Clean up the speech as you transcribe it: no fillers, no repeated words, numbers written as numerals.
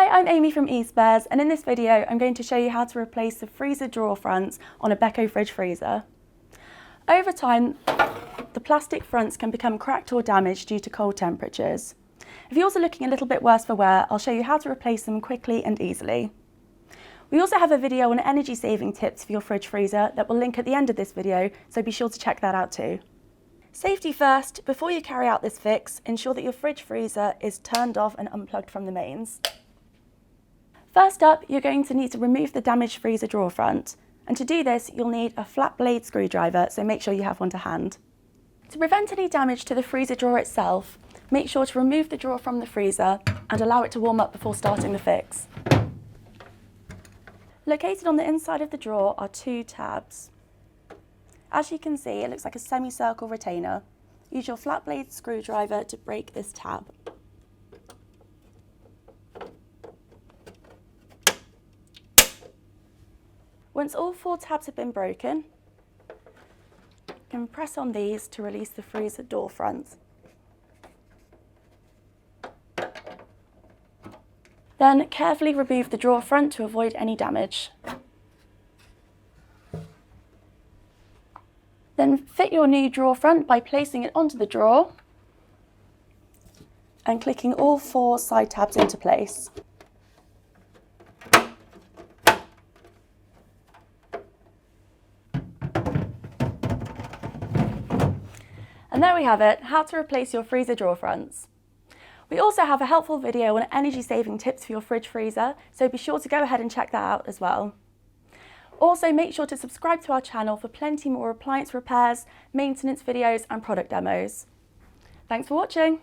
Hi, I'm Amy from eSpares, and in this video I'm going to show you how to replace the freezer drawer fronts on a Beko fridge freezer. Over time, the plastic fronts can become cracked or damaged due to cold temperatures. If yours are looking a little bit worse for wear, I'll show you how to replace them quickly and easily. We also have a video on energy saving tips for your fridge freezer that will link at the end of this video, so be sure to check that out too. Safety first, before you carry out this fix, ensure that your fridge freezer is turned off and unplugged from the mains. First up, you're going to need to remove the damaged freezer drawer front. And to do this, you'll need a flat blade screwdriver, so make sure you have one to hand. To prevent any damage to the freezer drawer itself, make sure to remove the drawer from the freezer and allow it to warm up before starting the fix. Located on the inside of the drawer are two tabs. As you can see, it looks like a semicircle retainer. Use your flat blade screwdriver to break this tab. Once all four tabs have been broken, you can press on these to release the freezer door fronts. Then carefully remove the drawer front to avoid any damage. Then fit your new drawer front by placing it onto the drawer and clicking all four side tabs into place. And there we have it, how to replace your freezer drawer fronts. We also have a helpful video on energy saving tips for your fridge freezer, so be sure to go ahead and check that out as well. Also, make sure to subscribe to our channel for plenty more appliance repairs, maintenance videos and product demos. Thanks for watching.